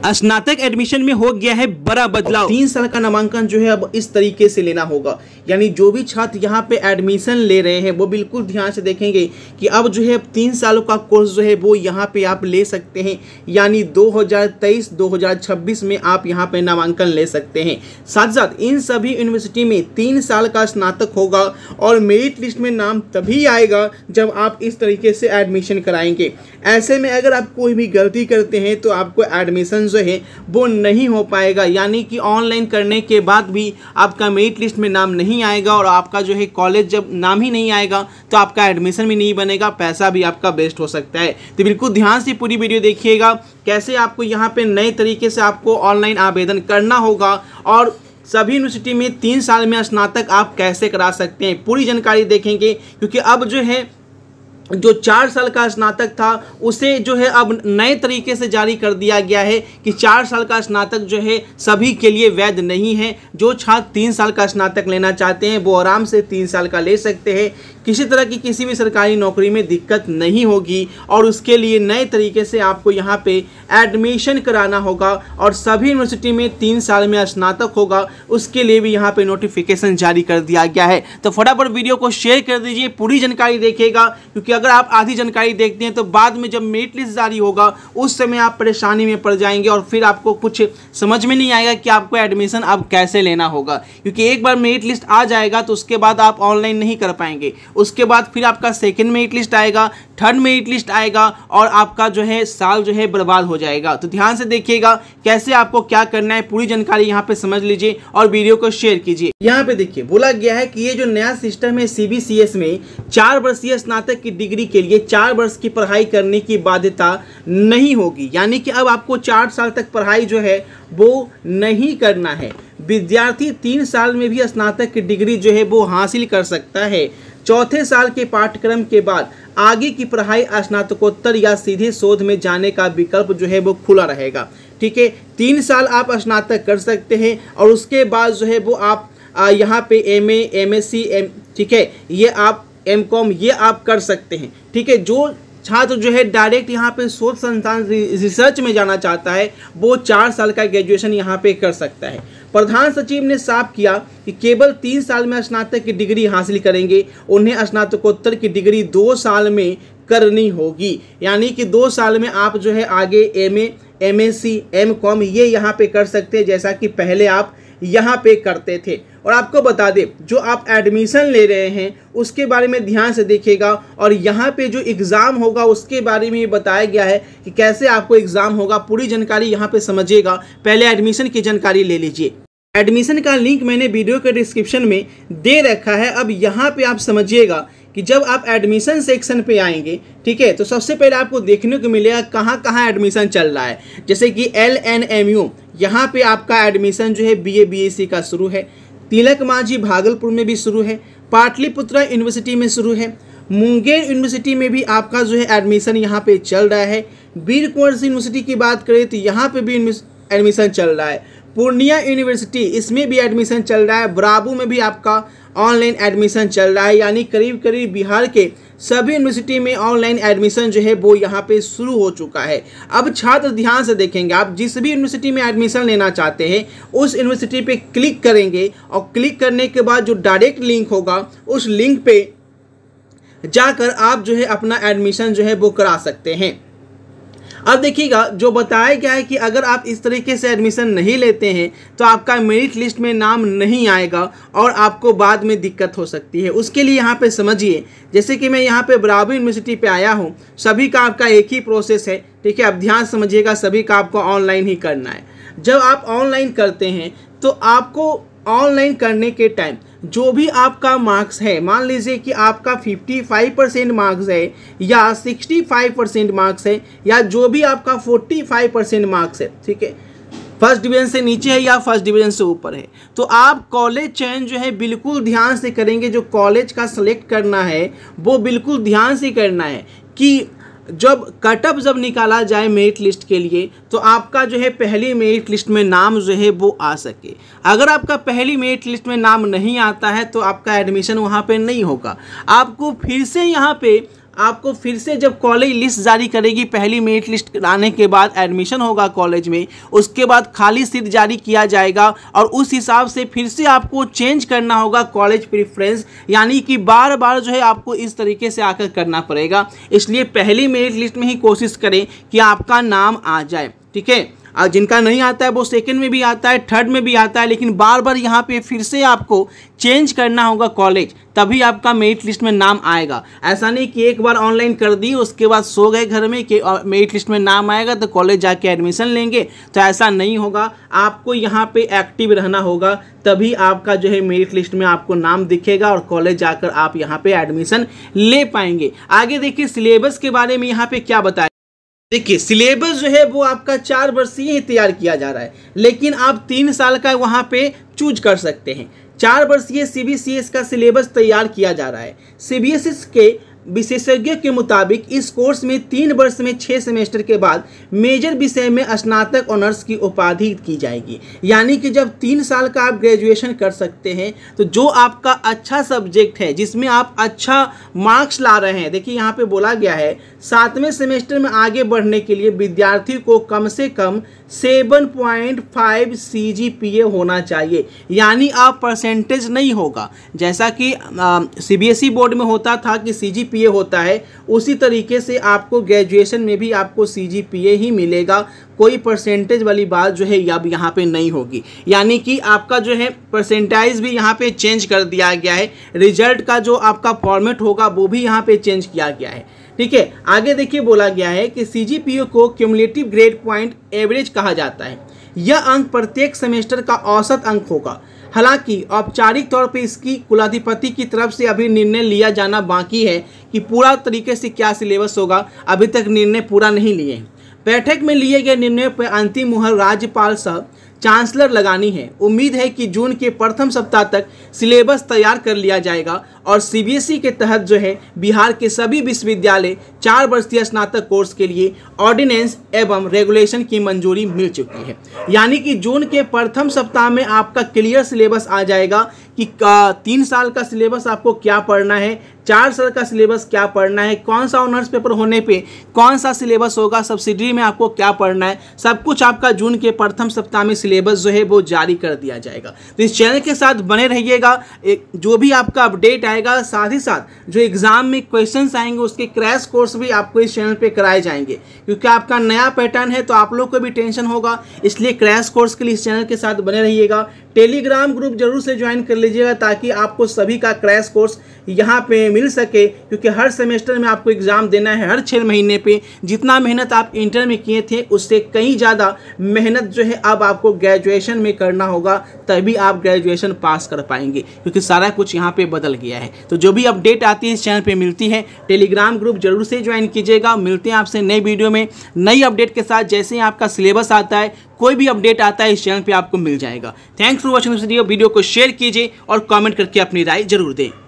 स्नातक एडमिशन में हो गया है बड़ा बदलाव। 3 साल का नामांकन जो है अब इस तरीके से लेना होगा, यानी जो भी छात्र यहाँ पे एडमिशन ले रहे हैं वो बिल्कुल ध्यान से देखेंगे कि अब जो है 3 सालों का कोर्स जो है वो यहाँ पे आप ले सकते हैं, यानी 2023-2026 में आप यहाँ पे नामांकन ले सकते हैं। साथ साथ इन सभी यूनिवर्सिटी में 3 साल का स्नातक होगा और मेरिट लिस्ट में नाम तभी आएगा जब आप इस तरीके से एडमिशन कराएंगे। ऐसे में अगर आप कोई भी गलती करते हैं तो आपको एडमिशन जो है वो नहीं हो पाएगा, यानी कि ऑनलाइन करने के बाद भी आपका मेरिट लिस्ट में नाम नहीं आएगा और आपका जो है कॉलेज जब नाम ही नहीं आएगा तो आपका एडमिशन भी नहीं बनेगा, पैसा भी आपका वेस्ट हो सकता है। तो बिल्कुल ध्यान से पूरी वीडियो देखिएगा कैसे आपको यहाँ पे नए तरीके से आपको ऑनलाइन आवेदन करना होगा और सभी यूनिवर्सिटी में 3 साल में स्नातक आप कैसे करा सकते हैं, पूरी जानकारी देखेंगे। क्योंकि अब जो है जो 4 साल का स्नातक था उसे जो है अब नए तरीके से जारी कर दिया गया है कि 4 साल का स्नातक जो है सभी के लिए वैध नहीं है। जो छात्र 3 साल का स्नातक लेना चाहते हैं वो आराम से 3 साल का ले सकते हैं, किसी तरह की किसी भी सरकारी नौकरी में दिक्कत नहीं होगी। और उसके लिए नए तरीके से आपको यहाँ पे एडमिशन कराना होगा और सभी यूनिवर्सिटी में 3 साल में स्नातक होगा, उसके लिए भी यहाँ पे नोटिफिकेशन जारी कर दिया गया है। तो फटाफट वीडियो को शेयर कर दीजिए, पूरी जानकारी देखिएगा। क्योंकि अगर आप आधी जानकारी देखते हैं तो बाद में जब मेरिट लिस्ट जारी होगा उस समय आप परेशानी में पड़ जाएंगे और फिर आपको कुछ समझ में नहीं आएगा कि आपको एडमिशन अब कैसे लेना होगा। क्योंकि एक बार मेरिट लिस्ट आ जाएगा तो उसके बाद आप ऑनलाइन नहीं कर पाएंगे, उसके बाद फिर आपका सेकंड मेरिट लिस्ट आएगा, थर्ड मेरिट लिस्ट आएगा और आपका जो है साल जो है बर्बाद हो जाएगा। तो ध्यान से देखिएगा कैसे आपको क्या करना है, पूरी जानकारी यहाँ पे समझ लीजिए और वीडियो को शेयर कीजिए। यहाँ पे देखिए बोला गया है कि ये जो नया सिस्टम है CBCS में 4 वर्षीय स्नातक की डिग्री के लिए 4 वर्ष की पढ़ाई करने की बाध्यता नहीं होगी, यानी कि अब आपको 4 साल तक पढ़ाई जो है वो नहीं करना है। विद्यार्थी 3 साल में भी स्नातक की डिग्री जो है वो हासिल कर सकता है। चौथे साल के पाठ्यक्रम के बाद आगे की पढ़ाई स्नातकोत्तर या सीधे शोध में जाने का विकल्प जो है वो खुला रहेगा। ठीक है, 3 साल आप स्नातक कर सकते हैं और उसके बाद जो है वो आप यहाँ पे MA, MSc, ठीक है, ये आप MCOM ये आप कर सकते हैं। ठीक है, जो छात्र जो है डायरेक्ट यहाँ पे शोध संस्थान रिसर्च में जाना चाहता है वो 4 साल का ग्रेजुएशन यहाँ पे कर सकता है। प्रधान सचिव ने साफ किया कि केवल 3 साल में स्नातक की डिग्री हासिल करेंगे, उन्हें स्नातकोत्तर की डिग्री 2 साल में करनी होगी, यानी कि 2 साल में आप जो है आगे MA, MSc, MCOM ये यहाँ पे कर सकते हैं जैसा कि पहले आप यहाँ पे करते थे। और आपको बता दें जो आप एडमिशन ले रहे हैं उसके बारे में ध्यान से देखिएगा और यहाँ पे जो एग्ज़ाम होगा उसके बारे में बताया गया है कि कैसे आपको एग्ज़ाम होगा, पूरी जानकारी यहाँ पे समझिएगा। पहले एडमिशन की जानकारी ले लीजिए। एडमिशन का लिंक मैंने वीडियो के डिस्क्रिप्शन में दे रखा है। अब यहाँ पे आप समझिएगा कि जब आप एडमिशन सेक्शन पे आएंगे, ठीक है, तो सबसे पहले आपको देखने को मिलेगा कहाँ कहाँ एडमिशन चल रहा है। जैसे कि LNMU यहाँ पे आपका एडमिशन जो है BA BSc का शुरू है, तिलक मांझी भागलपुर में भी शुरू है, पाटलिपुत्रा यूनिवर्सिटी में शुरू है, मुंगेर यूनिवर्सिटी में भी आपका जो है एडमिशन यहाँ पे चल रहा है। वीर कुंवर सिंह यूनिवर्सिटी की बात करें तो यहाँ पे भी एडमिशन चल रहा है। पूर्णिया यूनिवर्सिटी इसमें भी एडमिशन चल रहा है। ब्राबू में भी आपका ऑनलाइन एडमिशन चल रहा है, यानी करीब करीब बिहार के सभी यूनिवर्सिटी में ऑनलाइन एडमिशन जो है वो यहाँ पे शुरू हो चुका है। अब छात्र ध्यान से देखेंगे, आप जिस भी यूनिवर्सिटी में एडमिशन लेना चाहते हैं उस यूनिवर्सिटी पे क्लिक करेंगे और क्लिक करने के बाद जो डायरेक्ट लिंक होगा उस लिंक पे जाकर आप जो है अपना एडमिशन जो है वो करा सकते हैं। अब देखिएगा जो बताया गया है कि अगर आप इस तरीके से एडमिशन नहीं लेते हैं तो आपका मेरिट लिस्ट में नाम नहीं आएगा और आपको बाद में दिक्कत हो सकती है। उसके लिए यहाँ पे समझिए, जैसे कि मैं यहाँ पे ब्राबू यूनिवर्सिटी पे आया हूँ, सभी का आपका एक ही प्रोसेस है। ठीक है, अब ध्यान समझिएगा, सभी का आपको ऑनलाइन ही करना है। जब आप ऑनलाइन करते हैं तो आपको ऑनलाइन करने के टाइम जो भी आपका मार्क्स है, मान लीजिए कि आपका 55% मार्क्स है या 65% मार्क्स है या जो भी आपका 45% मार्क्स है, ठीक है, फर्स्ट डिवीज़न से नीचे है या फर्स्ट डिवीज़न से ऊपर है, तो आप कॉलेज चयन जो है बिल्कुल ध्यान से करेंगे। जो कॉलेज का सिलेक्ट करना है वो बिल्कुल ध्यान से करना है कि जब कटअप जब निकाला जाए मेरिट लिस्ट के लिए तो आपका जो है पहली मेरिट लिस्ट में नाम जो है वो आ सके। अगर आपका पहली मेरिट लिस्ट में नाम नहीं आता है तो आपका एडमिशन वहाँ पे नहीं होगा। आपको फिर से यहाँ पे आपको फिर से जब कॉलेज लिस्ट जारी करेगी, पहली मेरिट लिस्ट आने के बाद एडमिशन होगा कॉलेज में, उसके बाद खाली सीट जारी किया जाएगा और उस हिसाब से फिर से आपको चेंज करना होगा कॉलेज प्रेफरेंस, यानी कि बार बार जो है आपको इस तरीके से आकर करना पड़ेगा। इसलिए पहली मेरिट लिस्ट में ही कोशिश करें कि आपका नाम आ जाए, ठीक है। और जिनका नहीं आता है वो सेकंड में भी आता है, थर्ड में भी आता है, लेकिन बार बार यहाँ पे फिर से आपको चेंज करना होगा कॉलेज, तभी आपका मेरिट लिस्ट में नाम आएगा। ऐसा नहीं कि एक बार ऑनलाइन कर दी उसके बाद सो गए घर में कि मेरिट लिस्ट में नाम आएगा तो कॉलेज जाके एडमिशन लेंगे, तो ऐसा नहीं होगा। आपको यहाँ पे एक्टिव रहना होगा, तभी आपका जो है मेरिट लिस्ट में आपको नाम दिखेगा और कॉलेज जाकर आप यहाँ पे एडमिशन ले पाएंगे। आगे देखिए सिलेबस के बारे में यहाँ पे क्या बताया। देखिए सिलेबस जो है वो आपका 4 वर्षीय ही तैयार किया जा रहा है, लेकिन आप 3 साल का वहाँ पे चूज कर सकते हैं। 4 वर्षीय CBCS का सिलेबस तैयार किया जा रहा है। CBSE के विशेषज्ञों के मुताबिक इस कोर्स में 3 वर्ष में 6 सेमेस्टर के बाद मेजर विषय में स्नातक ऑनर्स की उपाधि की जाएगी। यानी कि जब 3 साल का आप ग्रेजुएशन कर सकते हैं, तो जो आपका अच्छा सब्जेक्ट है जिसमें आप अच्छा मार्क्स ला रहे हैं, देखिए यहाँ पे बोला गया है 7वें सेमेस्टर में आगे बढ़ने के लिए विद्यार्थी को कम से कम 7.5 CGPA होना चाहिए। यानी आप परसेंटेज नहीं होगा, जैसा कि CBSE बोर्ड में होता था कि CGPA होता है, उसी तरीके से आपको ग्रेजुएशन में भी आपको CGPA ही मिलेगा। कोई परसेंटेज वाली बात जो है अब यहाँ पे नहीं होगी। यानी कि आपका जो है परसेंटाइज भी यहाँ पे चेंज कर दिया गया है। रिजल्ट का जो आपका फॉर्मेट होगा वो भी यहाँ पे चेंज किया गया है, ठीक है। आगे देखिए बोला गया है कि CGPA को क्यूमुलेटिव ग्रेड पॉइंट एवरेज कहा जाता है। यह अंक प्रत्येक सेमेस्टर का औसत अंक होगा। हालांकि औपचारिक तौर पे इसकी कुलाधिपति की तरफ से अभी निर्णय लिया जाना बाकी है कि पूरा तरीके से क्या सिलेबस होगा, अभी तक निर्णय पूरा नहीं लिए। बैठक में लिए गए निर्णय पर अंतिम मुहर राज्यपाल सह चांसलर लगानी है। उम्मीद है कि जून के प्रथम सप्ताह तक सिलेबस तैयार कर लिया जाएगा और CBSE के तहत जो है बिहार के सभी विश्वविद्यालय 4 वर्षीय स्नातक कोर्स के लिए ऑर्डिनेंस एवं रेगुलेशन की मंजूरी मिल चुकी है। यानी कि जून के प्रथम सप्ताह में आपका क्लियर सिलेबस आ जाएगा कि 3 साल का सिलेबस आपको क्या पढ़ना है, 4 साल का सिलेबस क्या पढ़ना है, कौन सा ऑनर्स पेपर होने पे कौन सा सिलेबस होगा, सब्सिडी में आपको क्या पढ़ना है, सब कुछ आपका जून के प्रथम सप्ताह में सिलेबस जो है वो जारी कर दिया जाएगा। तो इस चैनल के साथ बने रहिएगा, जो भी आपका अपडेट आएगा, साथ ही साथ जो एग्जाम में क्वेश्चंस आएंगे उसके क्रैश कोर्स भी आपको इस चैनल पे कराए जाएंगे, क्योंकि आपका नया पैटर्न है तो आप लोग को भी टेंशन होगा। इसलिए क्रैश कोर्स के लिए इस चैनल के साथ बने रहिएगा। टेलीग्राम ग्रुप जरूर से ज्वाइन कर लीजिएगा ताकि आपको सभी का क्रैश कोर्स यहाँ पे मिल सके, क्योंकि हर सेमेस्टर में आपको एग्जाम देना है, हर 6 महीने पे। जितना मेहनत आप इंटर में किए थे उससे कहीं ज़्यादा मेहनत जो है अब आपको ग्रेजुएशन में करना होगा, तभी आप ग्रेजुएशन पास कर पाएंगे, क्योंकि सारा कुछ यहाँ पे बदल गया है। तो जो भी अपडेट आती है इस चैनल पे मिलती है, टेलीग्राम ग्रुप जरूर से ज्वाइन कीजिएगा। मिलते हैं आपसे नई वीडियो में नई अपडेट के साथ। जैसे ही आपका सिलेबस आता है, कोई भी अपडेट आता है, इस चैनल पे आपको मिल जाएगा। Thanks for watching this video. Video को शेयर कीजिए और कमेंट करके अपनी राय जरूर दें।